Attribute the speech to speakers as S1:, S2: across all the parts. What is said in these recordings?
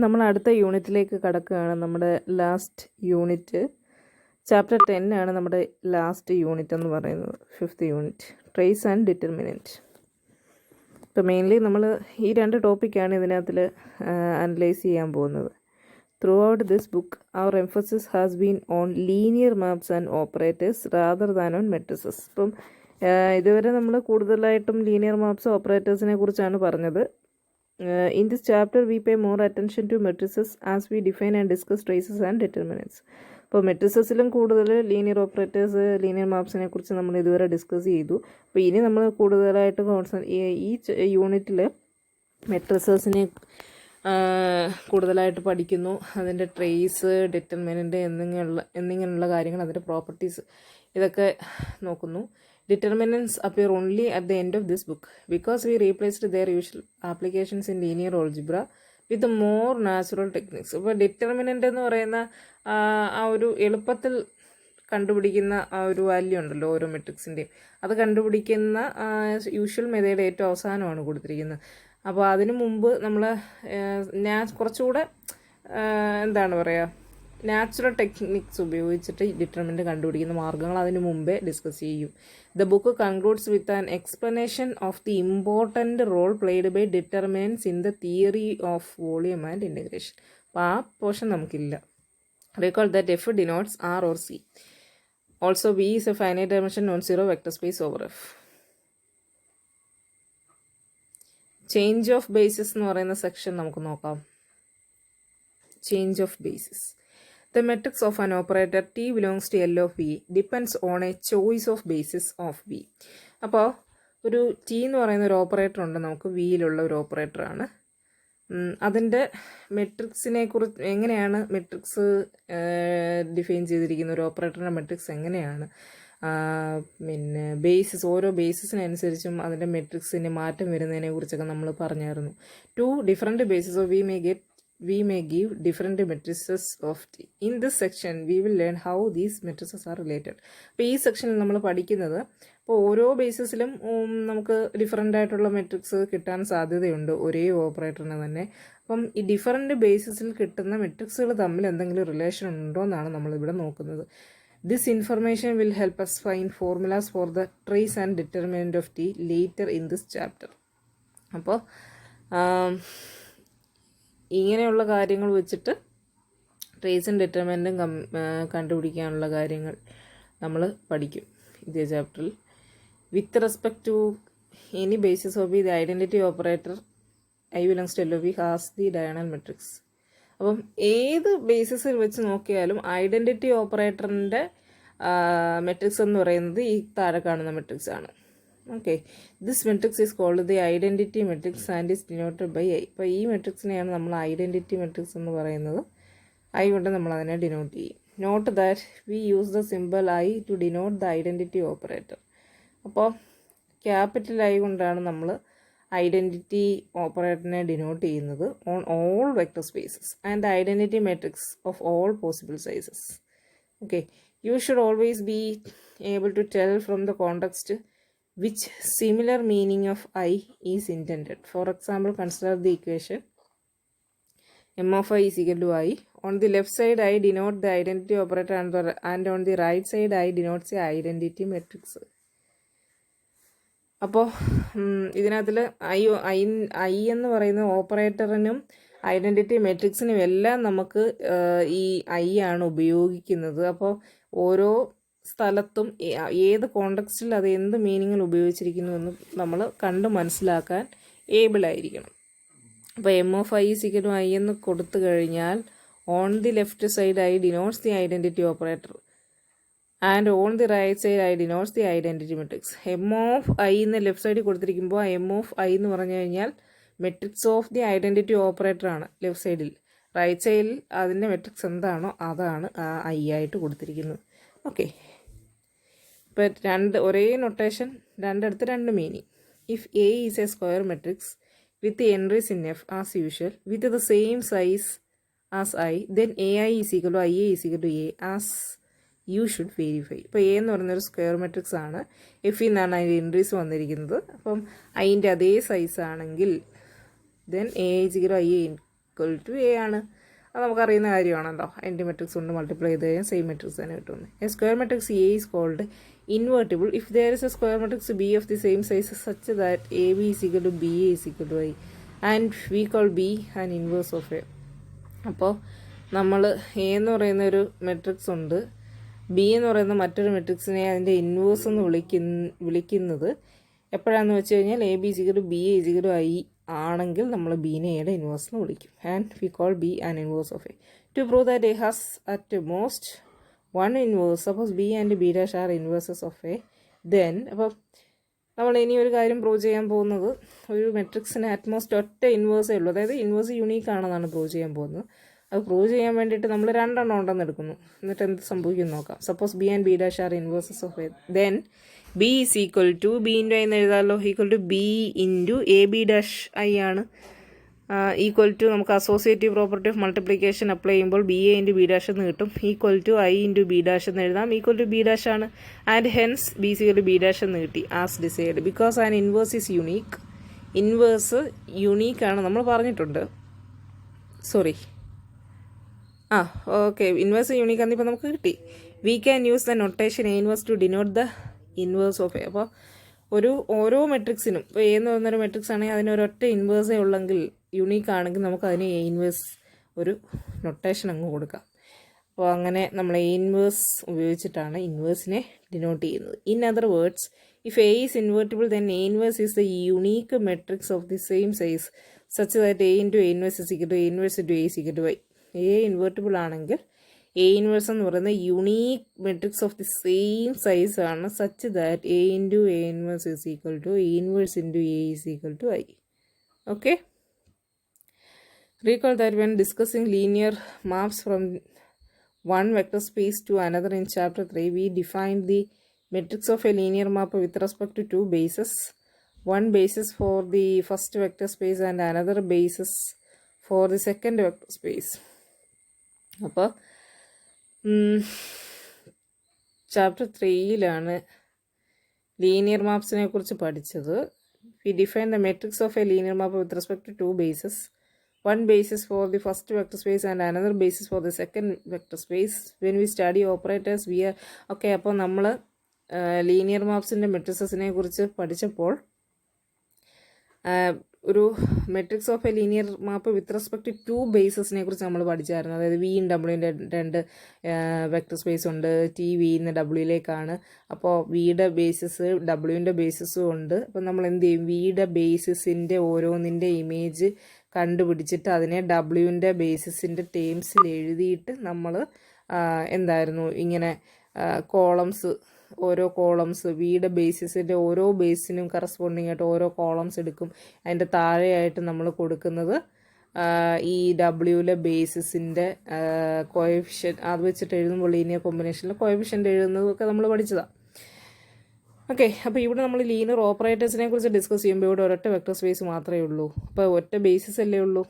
S1: നമ്മൾ അടുത്ത യൂണിറ്റിലേക്ക് കടക്കുകയാണ്. നമ്മുടെ ലാസ്റ്റ് യൂണിറ്റ് ചാപ്റ്റർ 10 ആണ് നമ്മുടെ ലാസ്റ്റ് യൂണിറ്റ് എന്ന് പറയുന്നത്. 5th unit trace and determinant. ഇപ്പോൾ മെയിൻലി നമ്മൾ ഈ രണ്ട് ടോപ്പിക്കാണ് ഇതിനകത്തിൽ അനലൈസ് ചെയ്യാൻ പോകുന്നത്. Throughout this book our emphasis has been on linear maps and operators rather than on matrices. ഇപ്പം ഇതുവരെ നമ്മൾ കൂടുതലായിട്ടും ലീനിയർ മാപ്സ് ഓപ്പറേറ്റേഴ്സിനെ കുറിച്ചാണ് പറഞ്ഞത്. In this chapter, we pay more attention to matrices as we define and discuss traces and determinants. അപ്പോൾ മെട്രിസസിലും കൂടുതൽ linear operators, linear മാപ്സിനെ കുറിച്ച് നമ്മൾ ഇതുവരെ ഡിസ്കസ് ചെയ്തു. അപ്പോൾ ഇനി നമ്മൾ കൂടുതലായിട്ട് ഈ യൂണിറ്റിൽ മെട്രിസസിനെ കൂടുതലായിട്ട് പഠിക്കുന്നു. അതിൻ്റെ ട്രേസ്, ഡിറ്റർമിനൻ്റ് എന്നിങ്ങനെയുള്ള കാര്യങ്ങൾ, അതിൻ്റെ പ്രോപ്പർട്ടീസ് ഇതൊക്കെ നോക്കുന്നു. Determinants appear only at the end of this book because we replaced their usual applications in linear algebra with more natural techniques. ഇപ്പോൾ ഡിറ്റർമിനൻ്റ് എന്ന് പറയുന്ന ആ ഒരു എളുപ്പത്തിൽ കണ്ടുപിടിക്കുന്ന ആ ഒരു വാല്യൂ ഉണ്ടല്ലോ ഓരോ മെട്രിക്സിൻ്റെയും, അത് കണ്ടുപിടിക്കുന്ന യൂഷ്വൽ മെത്തേഡ് ഏറ്റവും അവസാനമാണ് കൊടുത്തിരിക്കുന്നത്. അപ്പോൾ അതിനു മുമ്പ് നമ്മൾ കുറച്ചുകൂടെ എന്താണ് പറയുക, നാച്ചുറൽ ടെക്നിക്സ് ഉപയോഗിച്ചിട്ട് ഡിറ്റർമിനൻ്റ് കണ്ടുപിടിക്കുന്ന മാർഗ്ഗങ്ങൾ അതിന് മുമ്പേ ഡിസ്കസ് ചെയ്യും. The book concludes with an explanation of the important role played by determinants in the theory of volume and integration. അപ്പോൾ ആ പോർഷൻ നമുക്കില്ല. Recall that F denotes R or C. Also V is a finite dimension non zero vector space over F. Change of basis എന്ന് പറയുന്ന section നമുക്ക് നോക്കാം. Change of basis. The matrix of an operator T belongs to L of V depends on a choice of basis of V. അപ്പോൾ ഒരു T എന്ന് പറയുന്ന ഒരു operator ഉണ്ട്, നമുക്ക് വിയിലുള്ള ഒരു ഓപ്പറേറ്ററാണ്. അതിൻ്റെ മെട്രിക്സിനെ കുറിച്ച് എങ്ങനെയാണ് മെട്രിക്സ് ഡിഫൈൻ ചെയ്തിരിക്കുന്ന ഒരു ഓപ്പറേറ്ററിൻ്റെ മെട്രിക്സ് എങ്ങനെയാണ്, പിന്നെ ബേസിസ്, ഓരോ ബേസിസിനനുസരിച്ചും അതിൻ്റെ മെട്രിക്സിന് മാറ്റം വരുന്നതിനെ കുറിച്ചൊക്കെ നമ്മൾ പറഞ്ഞായിരുന്നു. Two different basis of we may give different matrices of T. In this section, we will learn how these matrices are related. അപ്പോൾ ഈ സെക്ഷനിൽ നമ്മൾ പഠിക്കുന്നത്, അപ്പോൾ ഓരോ ബേസിസിലും നമുക്ക് ഡിഫറെൻ്റ് ആയിട്ടുള്ള മെട്രിക്സ് കിട്ടാൻ സാധ്യതയുണ്ട് ഒരേ ഓപ്പറേറ്ററിന് തന്നെ. അപ്പം ഈ ഡിഫറെൻറ്റ് ബേസിസിൽ കിട്ടുന്ന മെട്രിക്സുകൾ തമ്മിൽ എന്തെങ്കിലും റിലേഷൻ ഉണ്ടോ എന്നാണ് നമ്മളിവിടെ നോക്കുന്നത്. This information will help us find formulas for the trace and determinant of T later in this chapter. അപ്പോൾ ഇങ്ങനെയുള്ള കാര്യങ്ങൾ വെച്ചിട്ട് ട്രേസും ഡിറ്റർമിനൻറ്റും കണ്ടുപിടിക്കാനുള്ള കാര്യങ്ങൾ നമ്മൾ പഠിക്കും ഇതേ ചാപ്റ്ററിൽ. With respect to any basis of the identity operator I belongs to L of V has the diagonal matrix. അപ്പം ഏത് ബേസിസിൽ വെച്ച് നോക്കിയാലും ഐഡൻറ്റിറ്റി ഓപ്പറേറ്ററിൻ്റെ മെട്രിക്സ് എന്ന് പറയുന്നത് ഈ താഴെ കാണുന്ന മെട്രിക്സ് ആണ്. Okay, this matrix is called the identity matrix and is denoted by I. അപ്പോൾ ഈ മെട്രിക്സിനെയാണ് നമ്മൾ ഐഡൻറ്റിറ്റി മെട്രിക്സ് എന്ന് പറയുന്നത്. ഐ കൊണ്ട് നമ്മൾ അതിനെ ഡിനോട്ട് ചെയ്യും. Note that we use the symbol I to denote the identity operator. അപ്പോൾ ക്യാപിറ്റൽ ഐ കൊണ്ടാണ് നമ്മൾ ഐഡൻറ്റിറ്റി ഓപ്പറേറ്ററിനെ ഡിനോട്ട് ചെയ്യുന്നത് on all vector spaces and the identity matrix of all possible sizes. Okay, you should always be able to tell from the context which similar meaning of I is intended. For example, consider the equation m of I is equal to I. On the left side, I denote the identity operator and on the right side, I denotes the identity matrix. അപ്പോൾ ഇതിനകത്തിൽ I എന്ന് പറയുന്ന ഓപ്പറേറ്ററിനും identity മെട്രിക്സിനും എല്ലാം നമുക്ക് ഈ I ആണ് ഉപയോഗിക്കുന്നത്. അപ്പോൾ ഓരോ സ്ഥലത്തും ഏത് കോണ്ടെക്സ്റ്റിൽ അത് എന്ത് മീനിങ്ങിൽ ഉപയോഗിച്ചിരിക്കുന്നു എന്ന് നമ്മൾ കണ്ട് മനസ്സിലാക്കാൻ ഏബിളായിരിക്കണം. അപ്പോൾ M of I is equal to I എന്ന് കൊടുത്തു കഴിഞ്ഞാൽ on the left side I denotes the identity operator and on the right side I denotes the identity matrix. M of I എന്ന് ലെഫ്റ്റ് സൈഡിൽ കൊടുത്തിരിക്കുമ്പോൾ എം ഓഫ് ഐ എന്ന് പറഞ്ഞു കഴിഞ്ഞാൽ matrix of the identity ഓപ്പറേറ്ററാണ് ലെഫ്റ്റ് സൈഡിൽ. Right സൈഡിൽ അതിൻ്റെ മെട്രിക്സ് എന്താണോ അതാണ് ഐ ആയിട്ട് കൊടുത്തിരിക്കുന്നത്. ഓക്കെ, ഇപ്പോൾ ഒരേ നൊട്ടേഷൻ, രണ്ടിടത്ത് രണ്ട് meaning. If A is a square matrix with entries in F as usual with the same size as I, then A I is equal to I A is equal to A as you should verify. ഇപ്പോൾ A എന്ന് പറയുന്നൊരു square matrix ആണ്, എഫിൽ നിന്നാണ് അതിൻ്റെ entries വന്നിരിക്കുന്നത്. അപ്പം അതിൻ്റെ അതേ സൈസ് ആണെങ്കിൽ then A is equal to I A equal to A ആണ്. അത് നമുക്കറിയുന്ന കാര്യമാണല്ലോ. അതിൻ്റെ മെട്രിക്സ് കൊണ്ട് മൾട്ടിപ്ലൈ ചെയ്ത് കഴിഞ്ഞാൽ സെയിം മെട്രിക്സ് തന്നെ കിട്ടുന്നത്. A square matrix A is called invertible if there is a square matrix B of the same size such that A B is equal to B A is equal to I and we call B and inverse of A. അപ്പോൾ നമ്മൾ A എന്ന് പറയുന്ന ഒരു matrix ഉണ്ട്, B എന്ന് പറയുന്ന മറ്റൊരു മെട്രിക്സിനെ അതിൻ്റെ ഇൻവേഴ്സ് എന്ന് വിളിക്കുന്നത് എപ്പോഴാണെന്ന് വെച്ച് കഴിഞ്ഞാൽ A B is equal to B A is equal to I ആണെങ്കിൽ നമ്മൾ ബീനെ എയുടെ ഇൻവേഴ്സ് എന്ന് വിളിക്കും. And we call B an inverse of A. To prove that A has at most one inverse, suppose B and B dash are inverses of A, then അപ്പോൾ നമ്മൾ ഇനി ഒരു കാര്യം പ്രൂവ് ചെയ്യാൻ പോകുന്നത് ഒരു മെട്രിക്സിന് അറ്റ്മോസ്റ്റ് ഒറ്റ ഇൻവേഴ്സേ ഉള്ളൂ, അതായത് ഇൻവേഴ്സ് യുണീക്ക് ആണെന്നാണ് പ്രൂവ് ചെയ്യാൻ പോകുന്നത്. അത് പ്രൂവ് ചെയ്യാൻ വേണ്ടിയിട്ട് നമ്മൾ രണ്ടെണ്ണം ഉണ്ടെന്ന് എടുക്കുന്നു. എന്നിട്ട് എന്ത് സംഭവിക്കും നോക്കാം. Suppose B and B dash are inverses of A, then B is equal to B into I എന്ന് എഴുതാമല്ലോ. Equal to B into A B dash I ആണ്. ഈക്വൽ ടു നമുക്ക് associative property of multiplication apply ചെയ്യുമ്പോൾ B A into B dash എന്ന് കിട്ടും. Equal to I into B dash എന്ന് എഴുതാം. Equal to B dash ആണ്. And hence B equal to B dash എന്ന് കിട്ടി as decide. Because an inverse is unique. Inverse യുണീക്കാണ് നമ്മൾ പറഞ്ഞിട്ടുണ്ട്. സോറി, ഓക്കെ, ഇൻവേഴ്സ് യൂണിക് ആണെന്ന് ഇപ്പോൾ നമുക്ക് കിട്ടി. We can use the notation A inverse to denote the inverse of A. അപ്പോൾ ഓരോ മെട്രിക്സിനും ഇപ്പോൾ എ എന്ന് പറയുന്നൊരു മെട്രിക്സ് ആണെങ്കിൽ അതിനൊരൊറ്റ ഇൻവേഴ്സേ ഉള്ളെങ്കിൽ യുണീക്ക് ആണെങ്കിൽ നമുക്ക് അതിന് എ ഇൻവേഴ്സ് ഒരു നൊട്ടേഷൻ അങ്ങ് കൊടുക്കാം. അപ്പോൾ അങ്ങനെ നമ്മൾ എ ഇൻവേഴ്സ് ഉപയോഗിച്ചിട്ടാണ് ഇൻവേഴ്സിനെ ഡിനോട്ട് ചെയ്യുന്നത്. In other words, if A is invertible then A inverse is the unique matrix of the same size such that A into A inverse is equal to A inverse into A is equal to Y. A invertible ആണെങ്കിൽ A inverse എന്ന് പറയുന്ന unique matrix of the same size ആണ് such that A into A inverse is equal to A inverse into A is equal to I. Okay, recall that when discussing linear maps from one vector space to another in chapter 3, we defined the matrix of a linear map with respect to two bases. One basis for the first vector space and another basis for the second vector space. അപ്പോൾ chapter 3യിലാണ് linear മാപ്സിനെ കുറിച്ച് പഠിച്ചത്. We define the matrix of a linear map with respect to two bases. One basis for the first vector space and another basis for the second vector space. When we study operators, we are okay. അപ്പോൾ നമ്മൾ linear മാപ്സിൻ്റെ മെട്രിക്സിനെ കുറിച്ച് പഠിച്ചപ്പോൾ ഒരു matrix of a linear map with respect to two ബേസസിനെ കുറിച്ച് നമ്മൾ പഠിച്ചായിരുന്നു. അതായത് വിയും ഡബ്ല്യുവിൻ്റെ രണ്ട് വെക്ടർ സ്പേസ് ഉണ്ട്. ടി വിന്ന് ഡബ്ല്യുയിലേക്കാണ്. അപ്പോൾ വിയുടെ ബേസിസ് ഡബ്ല്യുവിൻ്റെ ബേസിസും ഉണ്ട്. അപ്പോൾ നമ്മൾ എന്ത് ചെയ്യും, വിയുടെ ബേസിസിൻ്റെ ഓരോന്നിൻ്റെ ഇമേജ് കണ്ടുപിടിച്ചിട്ട് അതിനെ ഡബ്ല്യുവിൻ്റെ ബേസിസിൻ്റെ ടേംസിൽ എഴുതിയിട്ട് നമ്മൾ എന്തായിരുന്നു ഇങ്ങനെ കോളംസ്, ഓരോ കോളംസ് വിയുടെ ബേസിസിൻ്റെ ഓരോ ബേസിനും കറസ്പോണ്ടിങ് ആയിട്ട് ഓരോ കോളംസ് എടുക്കും. അതിൻ്റെ താഴെയായിട്ട് നമ്മൾ കൊടുക്കുന്നത് ഈ ഡബ്ല്യുവിലെ ബേസിസിൻ്റെ കോഎഫിഷ്യൻ, അത് വെച്ചിട്ട് എഴുതുമ്പോൾ ലീനിയർ കോമ്പിനേഷനിൽ കോഎഫിഷ്യൻ്റ് എഴുതുന്നതൊക്കെ നമ്മൾ പഠിച്ചതാണ്. ഓക്കെ, അപ്പോൾ ഇവിടെ നമ്മൾ ലീനിയർ ഓപ്പറേറ്റേഴ്സിനെ കുറിച്ച് ഡിസ്കസ് ചെയ്യുമ്പോൾ ഇവിടെ ഒരൊറ്റ വെക്ടർ സ്പേസ് മാത്രമേ ഉള്ളൂ. അപ്പോൾ ഒറ്റ ബേസിസ് അല്ലേ ഉള്ളൂ.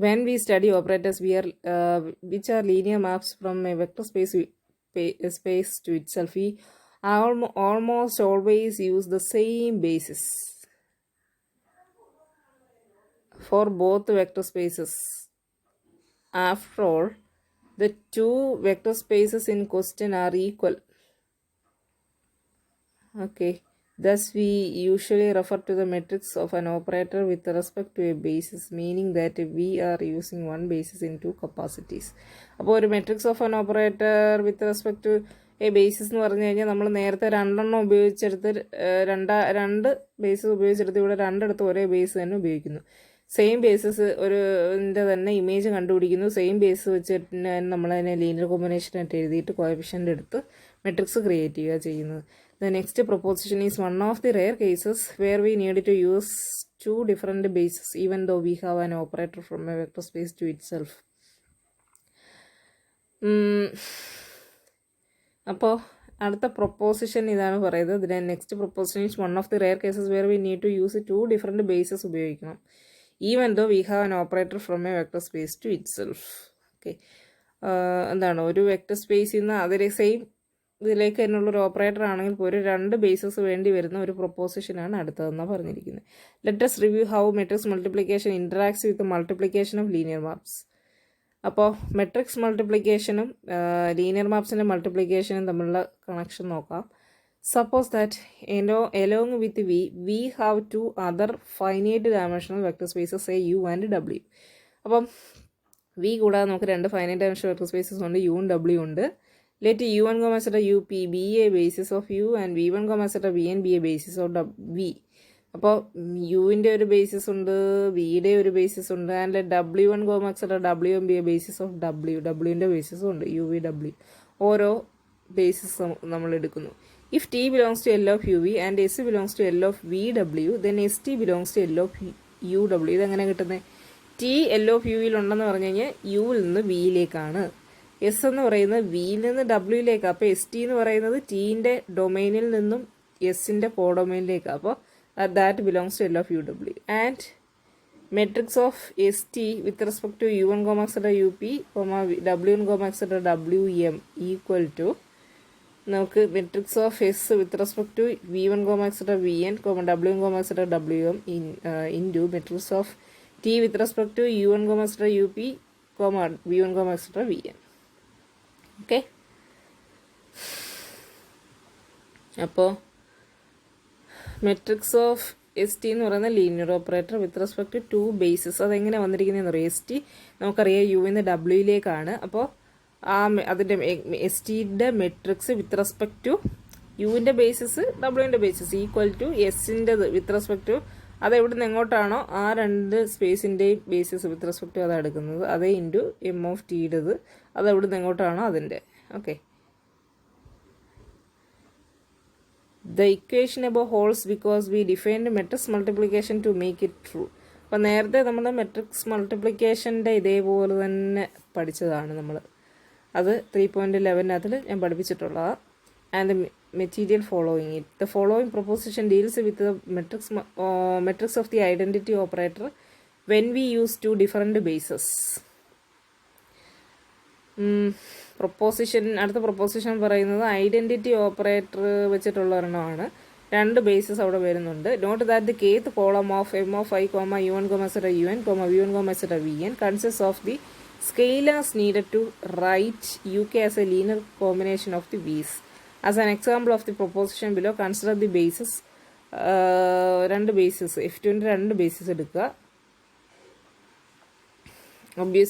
S1: When we study operators, which are linear maps from a vector space to itself, we almost always use the same basis for both vector spaces. After all, the two vector spaces in question are equal. Okay, thus we usually refer to the matrix of an operator with respect to a basis, meaning that we are using one basis in two capacities. അപ്പോൾ ഒരു matrix of an operator with respect to a basis എന്ന് പറഞ്ഞു കഴിഞ്ഞാൽ നമ്മൾ നേരത്തെ രണ്ടെണ്ണം ഉപയോഗിച്ചെടുത്ത് രണ്ട് basis ഉപയോഗിച്ചെടുത്ത് ഇവിടെ രണ്ടിടത്ത് ഒരേ ബേസ് തന്നെ ഉപയോഗിക്കുന്നു. സെയിം ബേസിസ് തന്നെ ഇമേജ് കണ്ടുപിടിക്കുന്നു. സെയിം ബേസ് വെച്ചിട്ട് നമ്മളതിനെ ലീനിയർ കോമ്പിനേഷനായിട്ട് എഴുതിയിട്ട് കോഎഫിഷ്യൻ്റ് എടുത്ത് മെട്രിക്സ് ക്രിയേറ്റ് ചെയ്യുക ചെയ്യുന്നത്. The next proposition is one of the rare cases where we need to use two different bases even though we have an operator from a vector space to itself. അപ്പോൾ അടുത്ത proposition ഇതാണ് പറയുന്നത്. then next proposition is one of the rare cases where we need to use two different bases ഉപയോഗിക്കണം even though we have an operator from a vector space to itself. Okay, എന്താണ് ഒരു vector സ്പേസിൽ നിന്ന് അതിലെ same ഇതിലേക്ക് തന്നെയുള്ളൊരു operator ആണെങ്കിൽ പോലും 2 bases വേണ്ടി വരുന്ന ഒരു പ്രൊപ്പോസിഷനാണ് അടുത്തതെന്നാണ് പറഞ്ഞിരിക്കുന്നത്. Let's review how matrix multiplication interacts with multiplication of linear maps. അപ്പോൾ മെട്രിക്സ് മൾട്ടിപ്ലിക്കേഷനും ലീനിയർ മാപ്സിൻ്റെ മൾട്ടിപ്ലിക്കേഷനും തമ്മിലുള്ള കണക്ഷൻ നോക്കാം. Suppose that along with we have 2 other finite dimensional vector spaces say u and w. അപ്പം വി കൂടാതെ നമുക്ക് 2 ഫൈനൈറ്റ് ഡയമെൻഷണൽ വെക്ടർ സ്പേസസ് ഉണ്ട്, യു ഉം ഡബ്ല്യു ഉണ്ട്. Let u1, U P be a basis of U and v1, V N be a basis of V. അപ്പോൾ യുവിൻ്റെ ഒരു basis ഉണ്ട്, വിയുടെ ഒരു ബേസിസ് ഉണ്ട്, and w1, w M be a basis of ഡബ്ല്യുവിൻ്റെ ബേസിസും ഉണ്ട്, യു വി ഡബ്ല്യു. ഓരോ ബേസിസ് നമ്മൾ എടുക്കുന്നു. If T belongs to L of UV and S belongs to L of VW, then ST belongs to L of UW. ഇതെങ്ങനെ കിട്ടുന്നത്? T L of Uവിൽ ഉണ്ടെന്ന് പറഞ്ഞു കഴിഞ്ഞാൽ യുവിൽ നിന്ന് വിയിലേക്കാണ്, എസ് എന്ന് പറയുന്നത് വിയിൽ നിന്ന് ഡബ്ല്യൂയിലേക്കാണ്. അപ്പോൾ എസ് ടി എന്ന് പറയുന്നത് ടീൻ്റെ ഡൊമൈനിൽ നിന്നും എസിൻ്റെ കോഡൊമൈനിലേക്കാണ്. അപ്പോൾ that belongs to L of U W. And matrix of S T with respect to u1, U P, w1, wm equal to നമുക്ക് matrix of S with respect to v1, vn, w1, wm into matrix of T with respect to u1, U P, v1, vn. Okay, അപ്പോൾ matrix of S T എന്ന് പറയുന്ന linear operator with respect to 2 basis. അതെങ്ങനെ വന്നിരിക്കുന്നതെന്ന് പറയും. S T നമുക്കറിയാം യുവിന്ന് ഡബ്ല്യൂയിലേക്കാണ്. അപ്പോൾ അതിൻ്റെ S ടിയുടെ മെട്രിക്സ് വിത്ത് റെസ്പെക്ട് ടു യുവിൻ്റെ ബേസിസ് ഡബ്ല്യുവിൻ്റെ ബേസിസ് ഈക്വൽ ടു എസിൻ്റെത് വിത്ത് റെസ്പെക്ട് ടു അത് എവിടെ നിന്ന് എങ്ങോട്ടാണോ ആ 2 സ്പേസിൻ്റെയും ബേസിസ് വിത്ത് റെസ്പെക്ട് ടു അതാണ് എടുക്കുന്നത്. അതേ ഇൻറ്റു എം ഓഫ് ടിയുടേത് അത് എവിടെ നിന്ന് എങ്ങോട്ടാണോ അതിൻ്റെ. Okay, the equation above holds because we defined matrix multiplication to make it true. അപ്പോൾ നേരത്തെ നമ്മൾ മെട്രിക്സ് മൾട്ടിപ്ലിക്കേഷൻ്റെ ഇതേപോലെ തന്നെ പഠിച്ചതാണ് നമ്മൾ. അത് 3.11 ഞാൻ പഠിപ്പിച്ചിട്ടുള്ളത്. And the material following it. The following proposition deals with the matrix of the identity operator when we use 2 different bases. അടുത്ത പ്രൊപ്പോസിഷൻ പറയുന്നത് ഐഡൻറ്റിറ്റി ഓപ്പറേറ്റർ വെച്ചിട്ടുള്ള ഒരെണ്ണമാണ്. 2 ബേസസ് അവിടെ വരുന്നുണ്ട്. Note that the kth column of M of I, u1, un, v1, vn consist of the scalars needed to write UK as a linear combination of the V's. As an example of the proposition below, consider the bases. 2 bases, F2ൻ്റെ 2 bases എടുക്കുക. Obviously